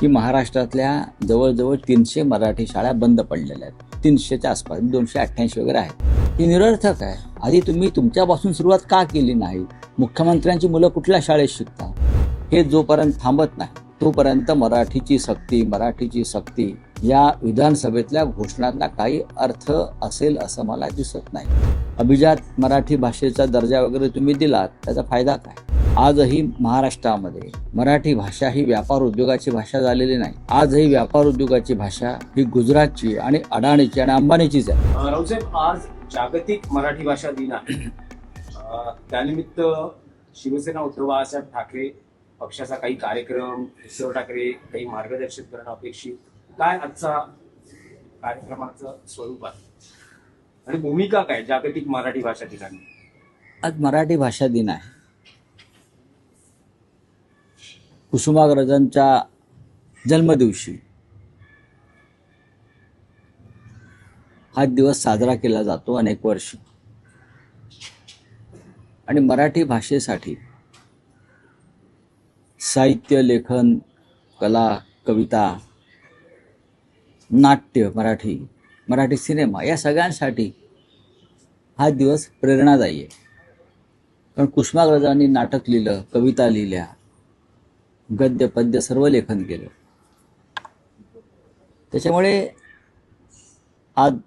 की महाराष्ट्रातल्या जवळजवळ 300 मराठी शाळा बंद पडलेल्या आहेत. 300च्या आसपास, 288 वगैरे आहेत. ही निरर्थक आहे. आधी तुम्ही तुमच्यापासून सुरुवात का केली नाही? मुख्यमंत्र्यांची मुलं कुठल्या शाळेत शिकतात? हे जोपर्यंत थांबत नाही तोपर्यंत मराठीची सक्ती या विधानसभेतल्या घोषणांना काही अर्थ असेल असं मला दिसत नाही. अभिजात मराठी भाषेचा दर्जा वगैरे तुम्ही दिलात, त्याचा फायदा काय? आजही महाराष्ट्रामध्ये मराठी भाषा ही व्यापार उद्योगाची भाषा झालेली नाही. आजही व्यापार उद्योगाची भाषा ही गुजरातची आणि अडाणीची आणि अंबानीचीच आहे. रावसाहेब, आज जागतिक मराठी भाषा दिन आहे. त्यानिमित्त शिवसेना उद्धव बाळासाहेब ठाकरे पक्षाचा काही कार्यक्रम, उद्धव ठाकरे काही मार्गदर्शन करणं अपेक्षित, काय आजचा कार्यक्रमाचं स्वरूप आहे आणि भूमिका काय जागतिक मराठी भाषा दिनाने? आज मराठी भाषा दिन आहे. कुसुमाग्रजांच्या जन्मदिवशी हा दिवस साजरा केला जातो अनेक वर्ष. आणि मराठी भाषेसाठी साहित्य, लेखन, कला, कविता, नाट्य, मराठी सिनेमा या सगळ्यांसाठी हा दिवस प्रेरणादायी आहे. कारण कुसुमाग्रजांनी नाटक लिहिलं, कविता लिहिल्या, गद्य पद्य सर्व लेखन केलं. त्याच्यामुळे आज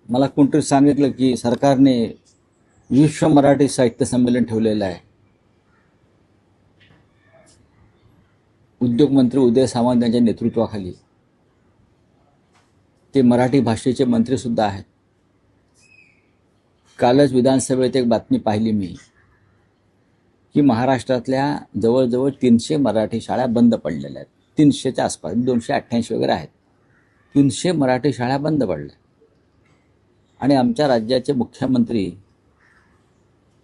मला कोणतरी सांगितलं की सरकारने विश्व मराठी साहित्य संमेलन ठेवलेलं आहे. उद्योगमंत्री उदय सामंत यांच्या नेतृत्वाखाली. ते मराठी भाषेचे मंत्री सुद्धा आहेत. कालच विधानसभेत एक बातमी पाहिली मी की महाराष्ट्रातल्या जवळजवळ 300 मराठी शाळा बंद पडलेल्या आहेत. 300च्या आसपास, 288 वगैरे आहेत. 300 मराठी शाळा बंद पडल्या. आणि आमच्या राज्याचे मुख्यमंत्री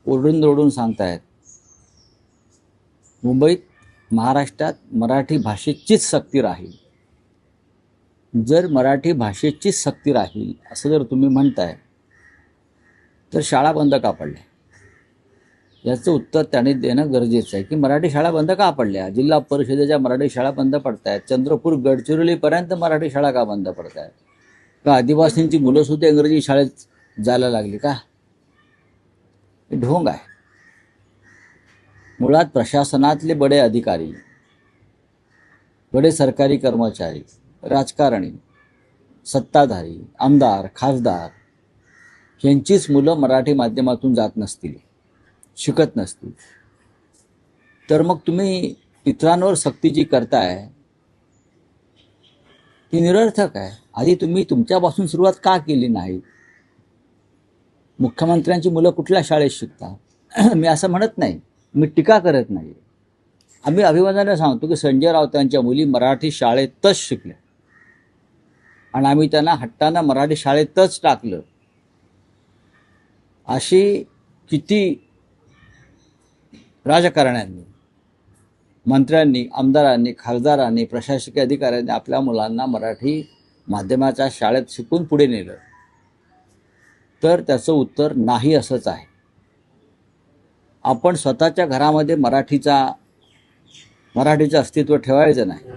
ओरडून सांगतायत मुंबईत, महाराष्ट्रात मराठी भाषेचीच सक्ती राहील. जर मराठी भाषेचीच सक्ती राहील असं जर तुम्ही म्हणताय तर शाळा बंद का पडल्या? याचं उत्तर त्यांनी देणं गरजेचं आहे की मराठी शाळा बंद का पडल्या? जिल्हा परिषदेच्या मराठी शाळा बंद पडत आहेत. चंद्रपूर गडचिरोलीपर्यंत मराठी शाळा का बंद पडत आहेत? का आदिवासींची मुलंसुद्धा इंग्रजी शाळेत जायला लागली का? हे ढोंग आहे. मुळात प्रशासनातले बडे अधिकारी, बडे सरकारी कर्मचारी, राजकारणी, सत्ताधारी, आमदार, खासदार यांचीच मुलं मराठी माध्यमातून जात नसतील, शिकत नसतील, तर मग तुम्ही इतरांवर सक्ती जी करताय ती निरर्थक आहे. आधी तुम्ही तुमच्यापासून सुरुवात का केली नाही? मुख्यमंत्र्यांची मुलं कुठल्या शाळेत शिकतात? मी असं म्हणत नाही, मी टीका करत नाही. आम्ही अभिमानाने सांगतो की संजय राऊतांच्या मुली मराठी शाळेतच शिकल्या आणि आम्ही त्यांना हट्टानं मराठी शाळेतच टाकलं. अशी किती राजकारण्यांनी, मंत्र्यांनी, आमदारांनी, खासदारांनी, प्रशासकीय अधिकाऱ्यांनी आपल्या मुलांना मराठी माध्यमाच्या शाळेत शिकून पुढे नेलं? तर त्याचं उत्तर नाही असंच आहे. आपण स्वतःच्या घरामध्ये मराठीचं अस्तित्व ठेवायचं नाही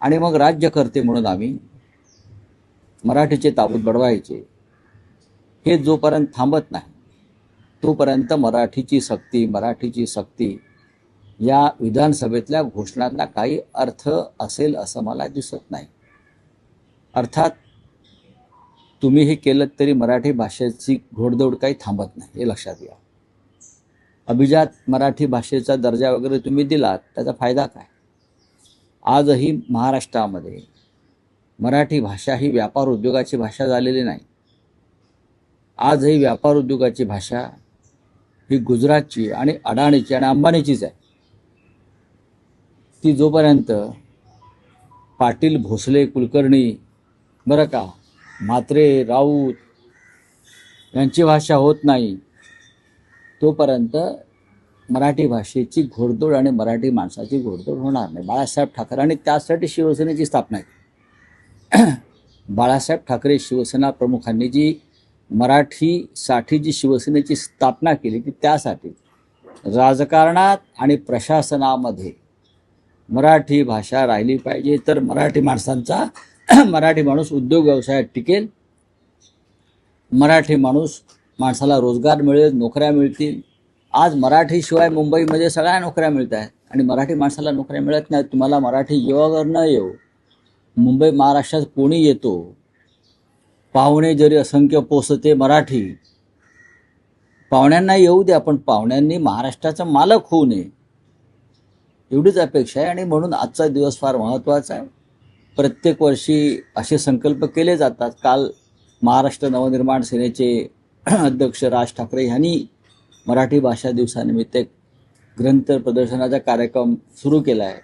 आणि मग राज्यकर्ते म्हणून आम्ही मराठीचे ताबूत बडवायचे. हे जोपर्यंत थांबत नाही तोपर्यंत मराठीची सक्ती या विधानसभेतल्या घोषणांना काही अर्थ असेल असं मला दिसत नाही. अर्थात तुम्ही हे केलं तरी मराठी भाषेची घोडदौड काही थांबत नाही, हे लक्षात घ्या. अभिजात मराठी भाषेचा दर्जा वगैरे तुम्ही दिलात, त्याचा फायदा काय? आजही महाराष्ट्रामध्ये मराठी भाषा ही व्यापार उद्योगाची भाषा झालेली नाही. आजही व्यापार उद्योगाची भाषा ही गुजरातची आणि अडाणीची आणि अंबानीचीच आहे. ती जोपर्यंत पाटील, भोसले, कुलकर्णी, बरं का, म्हात्रे, राऊत यांची भाषा होत नाही तोपर्यंत मराठी भाषेची घोडदौड आणि मराठी माणसाची घोडदौड होणार नाही. बाळासाहेब ठाकरेंनी त्यासाठी शिवसेनेची स्थापना केली. बाळासाहेब ठाकरे शिवसेना प्रमुखांनी जी मराठीसाठी जी शिवसेनेची स्थापना केली ती त्यासाठी. राजकारणात आणि प्रशासनामध्ये मराठी भाषा राहिली पाहिजे, तर मराठी माणसांचा मराठी माणूस उद्योग व्यवसायात टिकेल, मराठी माणसाला रोजगार मिळेल, नोकऱ्या मिळतील. आज मराठीशिवाय मुंबईमध्ये सगळ्या नोकऱ्या मिळत आहेत आणि मराठी माणसाला नोकऱ्या मिळत नाहीत. तुम्हाला मराठी येऊ अगर न येऊ, मुंबई महाराष्ट्रात कोणी येतो, पाहुणे जरी असंख्य पोचते मराठी, पाहुण्यांना येऊ द्या, पण पाहुण्यांनी महाराष्ट्राचा मालक होऊ नये, एवढीच अपेक्षा आहे. आणि म्हणून आजचा दिवस फार महत्त्वाचा आहे. प्रत्येक वर्षी असे संकल्प केले जातात. काल महाराष्ट्र नवनिर्माण सेनेचे अध्यक्ष राज ठाकरे यांनी मराठी भाषा दिवसानिमित्त एक ग्रंथ प्रदर्शनाचा कार्यक्रम सुरू केला आहे.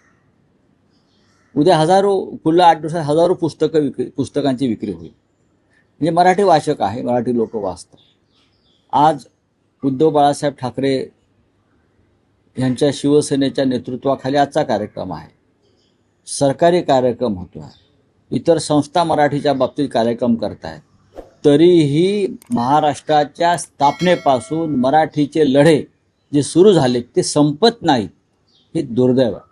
उद्या पुढल्या 8 दिवसात हजारो पुस्तकांची विक्री होईल. म्हणजे मराठी वाचक आहे, मराठी लोक वाचतात. आज उद्धव बाळासाहेब ठाकरे यांच्या शिवसेनेच्या नेतृत्वाखाली आजचा कार्यक्रम आहे. सरकारी कार्यक्रम होतो आहे, इतर संस्था मराठीच्या बाबतीत कार्यक्रम करत आहेत. तरीही महाराष्ट्राच्या स्थापनेपासून मराठीचे लढे जे सुरू झाले ते संपत नाहीत. हे दुर्दैव आहे.